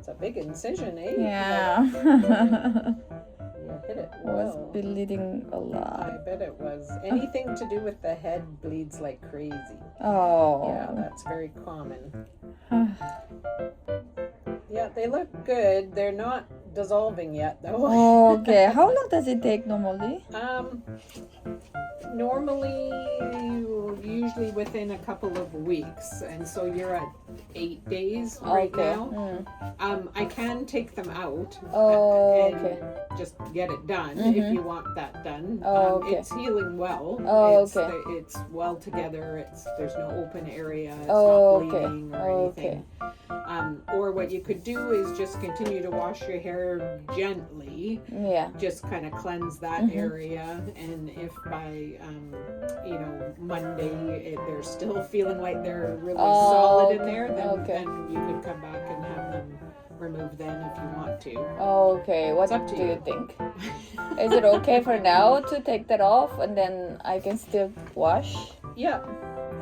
That's a big incision, eh? Yeah. You hit it Was well. bleeding a I lot. bet it was. Anything to do with the head bleeds like crazy. Oh. Yeah, that's very common. Yeah, they look good. They're not dissolving yet, though. Okay. How long does it take normally? Normally, usually within a couple of weeks, and so you're at 8 days right Okay. now. I can take them out Oh, and okay. just get it done if you want that done. Oh, okay. It's healing well. Oh, it's, okay. It's well together. There's no open area. It's Oh, not okay. bleeding or Oh, anything. Or what you could do is just continue to wash your hair gently. Yeah. Just kind of cleanse that area, and if by Monday they're still feeling like they're really solid in there, then you could come back and have them removed then if you want to. Okay. What up to do you you. think? Is it okay for now to take that off and then I can still wash? Yeah.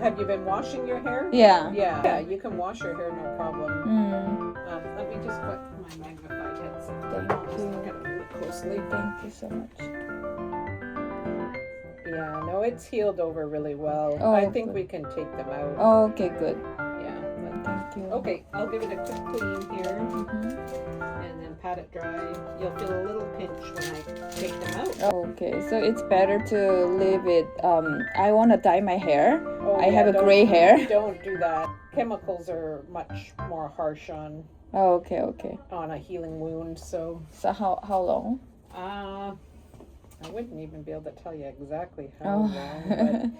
Have you been washing your hair? Yeah. Yeah, you can wash your hair, no problem. Let me just put my magnified headset on. Thank Just you. look at it really closely. Thank you so much. Yeah, no, it's healed over really well. Oh, I think good. we can take them out. Okay, good. Yeah. Thank you. Okay, I'll give it a quick clean here and then pat it dry. You'll feel a little pinch when I take them out. Okay, so it's better to leave it. I want to dye my hair. Oh, I yeah, have a gray hair. Don't do that. Chemicals are much more harsh on Oh, okay. a healing wound, so So how long? I wouldn't even be able to tell you exactly how long, but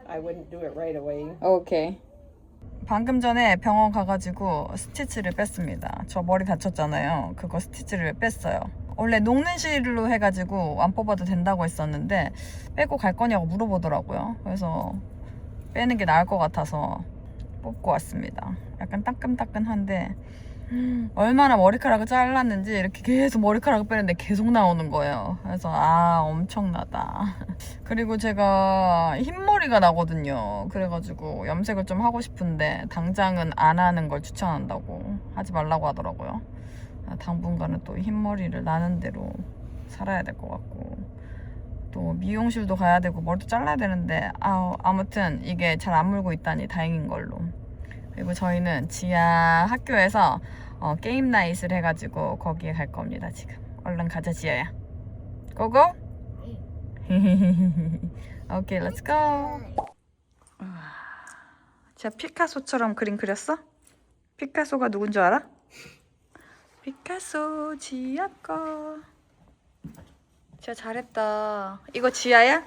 I wouldn't do it right away. Okay. 방금 전에 병원 가가지고 스티치를 뺐습니다. 저 머리 다쳤잖아요. 그거 스티치를 뺐어요. 원래 녹는 실로 해가지고 안 뽑아도 된다고 했었는데 빼고 갈 거냐고 물어보더라고요. 그래서 빼는 게 나을 것 같아서 뽑고 왔습니다. 약간 따끈따끈한데 얼마나 머리카락을 잘랐는지 이렇게 계속 머리카락을 빼는데 계속 나오는 거예요. 그래서 엄청나다. 그리고 제가 흰머리가 나거든요. 그래가지고 염색을 좀 하고 싶은데 당장은 안 하는 걸 추천한다고, 하지 말라고 하더라고요. 당분간은 또 흰머리를 나는 대로 살아야 될 것 같고, 또 미용실도 가야 되고 머리도 잘라야 되는데 아무튼 이게 잘 안 물고 있다니 다행인 걸로. 그리고 저희는 지하 학교에서 게임 나잇을 해가지고 거기에 갈 겁니다. 지금 얼른 가자 지아야. 고고? 오케이, 렛츠 고. 제가 피카소처럼 그림 그렸어? 피카소가 누군 줄 알아? 피카소 지아 거. 진짜 잘했다. 이거 지아야?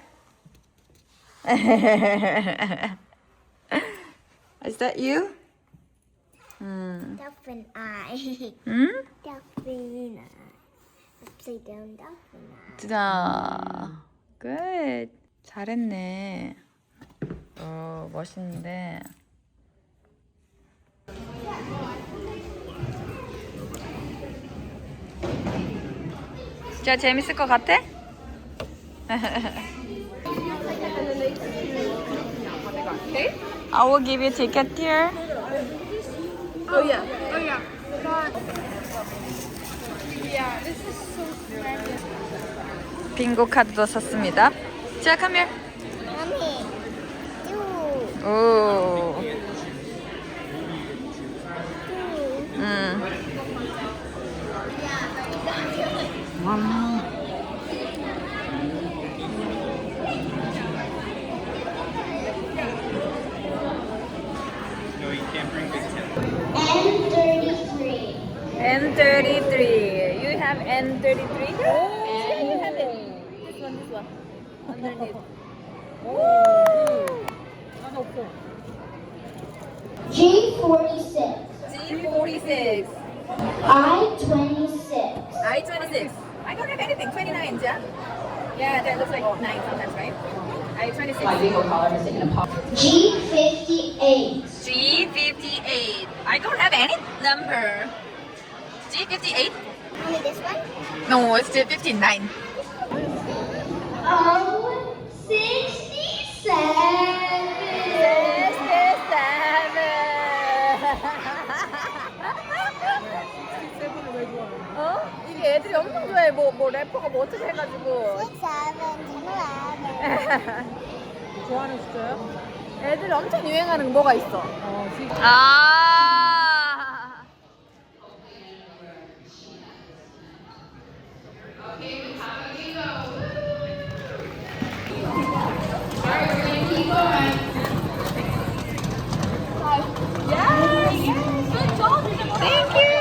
Is that you? Dolphin eye. Dolphin eye. Upside down dolphin eye. 진짜 good. 잘했네. 멋있는데. 진짜 재밌을 것 같아? I will give you a ticket here. Oh yeah. Yeah, this is so random. 빙고 카드도 샀습니다. 자, come here. Mommy, do. 오. No, you can't bring big tent. N33. N33. You have N33? Yeah, you have it. This one. Underneath. G46. G46. I26. I26. I don't have anything. 29, yeah? Yeah, that looks like 9 sometimes, right? I26. G58. G58. I don't have any number. G58? Only this one? No, it's G59. Oh, 67. 오늘 뭐 래퍼가 뭐 어떻게 해가지고. 6, 7, 10, 11. 좋아하는 숫자요? 애들 엄청 유행하는 뭐가 있어? 진짜. 아. Thank you.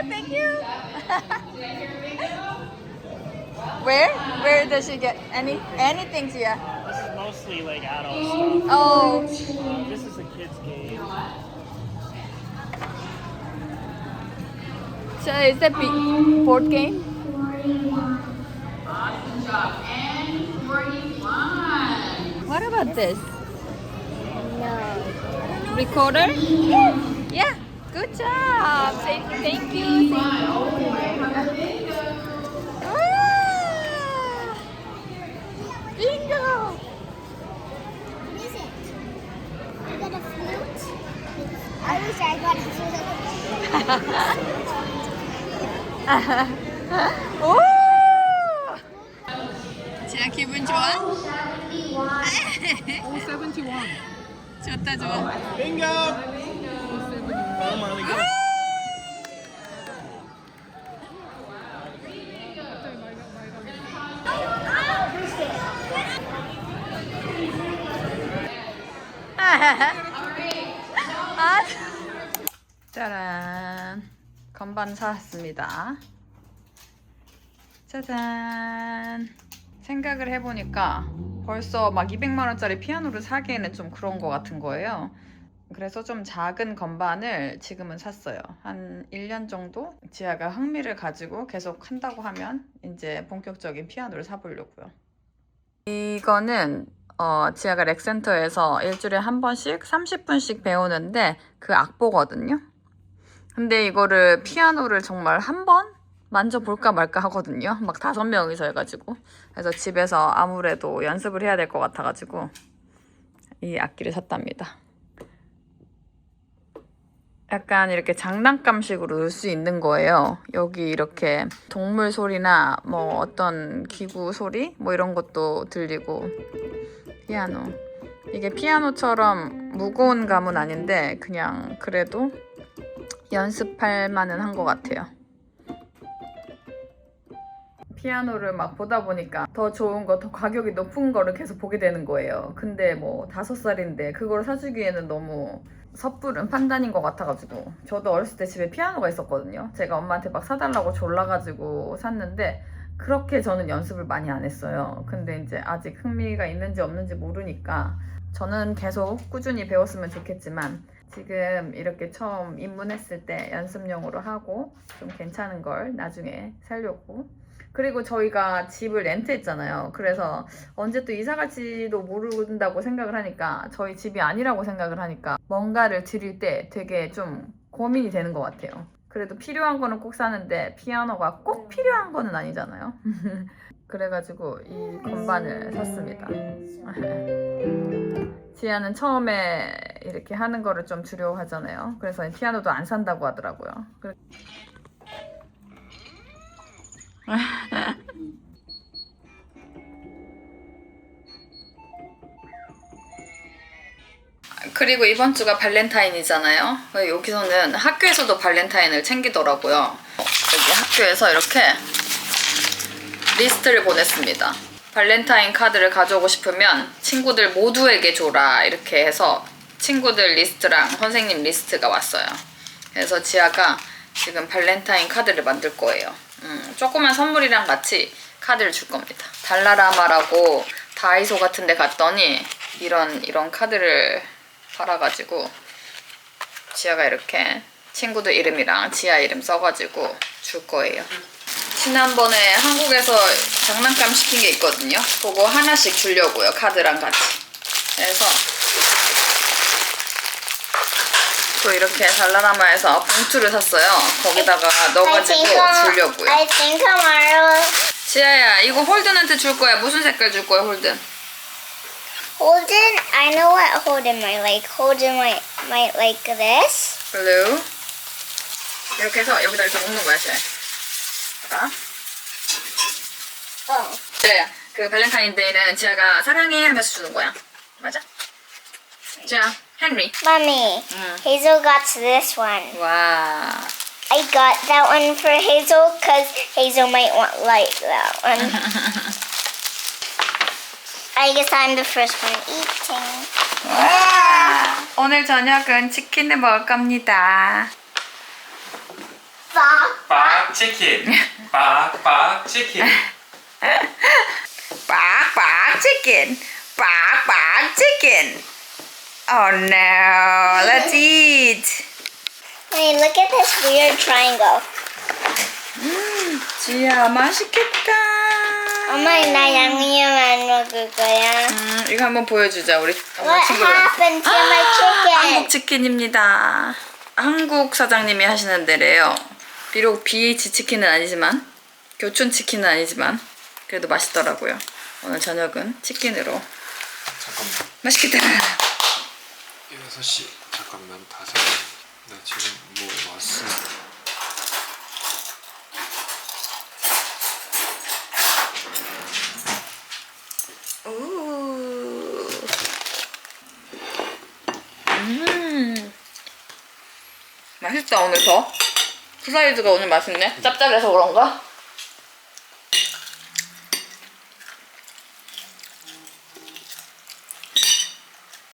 Thank you. Where does she get anything, Tia? This is mostly like adult stuff. Oh. This is a kid's game. So is that big board game? What about this? No. Recorder? Yeah. Good job. Say thank you. Ah, bingo. What is it? You got a flute? I wish I got a flute. 오! 지아 기분 좋아? 71. 좋다 좋아. Bingo! Go, Marley, go. 아, 짜란. 건반 사왔습니다. 짜잔. 생각을 해보니까 벌써 막 200만 원짜리 피아노를 사기에는 좀 그런 거 같은 거예요. 그래서 좀 작은 건반을 지금은 샀어요. 한 1년 정도 지아가 흥미를 가지고 계속 한다고 하면 이제 본격적인 피아노를 사보려고요. 이거는 지아가 렉센터에서 일주일에 한 번씩 30분씩 배우는데 그 악보거든요. 근데 이거를 피아노를 정말 한 번 만져볼까 말까 하거든요. 막 5명이서 해가지고. 그래서 집에서 아무래도 연습을 해야 될 것 같아가지고 이 악기를 샀답니다. 약간 이렇게 장난감식으로 넣을 수 있는 거예요. 여기 이렇게 동물 소리나 뭐 어떤 기구 소리 뭐 이런 것도 들리고. 피아노. 이게 피아노처럼 무거운 감은 아닌데 그냥 그래도 연습할 만은 한 것 같아요. 피아노를 막 보다 보니까 더 좋은 거, 더 가격이 높은 거를 계속 보게 되는 거예요. 근데 뭐 5살인데 그걸 사주기에는 너무 섣부른 판단인 것 같아가지고. 저도 어렸을 때 집에 피아노가 있었거든요. 제가 엄마한테 막 사달라고 졸라가지고 샀는데 그렇게 저는 연습을 많이 안 했어요. 근데 이제 아직 흥미가 있는지 없는지 모르니까 저는 계속 꾸준히 배웠으면 좋겠지만 지금 이렇게 처음 입문했을 때 연습용으로 하고 좀 괜찮은 걸 나중에 사려고. 그리고 저희가 집을 렌트했잖아요. 그래서 언제 또 이사 갈지도 모른다고 생각을 하니까 저희 집이 아니라고 생각을 하니까 뭔가를 드릴 때 되게 좀 고민이 되는 것 같아요. 그래도 필요한 거는 꼭 사는데 피아노가 꼭 필요한 거는 아니잖아요. 그래가지고 이 건반을 샀습니다. 지아는 처음에 이렇게 하는 거를 좀 두려워하잖아요. 그래서 피아노도 안 산다고 하더라고요. 그리고 이번 주가 발렌타인이잖아요. 여기서는 학교에서도 발렌타인을 챙기더라고요. 여기 학교에서 이렇게 리스트를 보냈습니다. 발렌타인 카드를 가져오고 싶으면 친구들 모두에게 줘라 이렇게 해서 친구들 리스트랑 선생님 리스트가 왔어요. 그래서 지아가 지금 발렌타인 카드를 만들 거예요. 조그만 선물이랑 같이 카드를 줄 겁니다. 달라라마라고 다이소 같은 데 갔더니 이런 카드를 팔아가지고 지아가 이렇게 친구들 이름이랑 지아 이름 써가지고 줄 거예요. 지난번에 한국에서 장난감 시킨 게 있거든요. 그거 하나씩 주려고요. 카드랑 같이. 그래서 또 이렇게 달라라마에서 봉투를 샀어요. 거기다가 넣어가지고 주려고요. I think I'm 지아야, 이거 홀든한테 줄 거야. 무슨 색깔 줄 거야, 홀든? Holden. I know what Holden might like. Holden might like this. 블루. 이렇게 해서 여기다 이렇게 묶는 거야, 지아. 지아야, 그 발렌타인데이는 지아가 사랑해 하면서 주는 거야. 맞아? 지아, 헨리. Mommy, Hazel got this one. 와. I got that one for Hazel because Hazel might want like that one. I guess I'm the first one eating. 와. 오늘 저녁은 치킨을 먹을 겁니다. Fuck. Bok chicken. Bok chicken. 빡빡 치킨. 빡빡 치킨. Oh no. Let's eat. Hey, look at this weird triangle. 지아, 맛있겠다. 엄마, 나 양념 안 먹을 거야. 이거 한번 보여주자, 우리 엄마 What 친구들. happened to my chicken? 한국 치킨입니다. 한국 사장님이 하시는 데래요. 비록 BH 치킨은 아니지만, 교촌 치킨은 아니지만, 그래도 맛있더라고요. 오늘 저녁은 치킨으로. 잠깐만. 맛있겠다. 6시 잠깐만 5시 나 지금 뭐 왔어 우. 맛있다 오늘 더. 프라이드가 오늘 맛있네. 짭짤해서 그런가?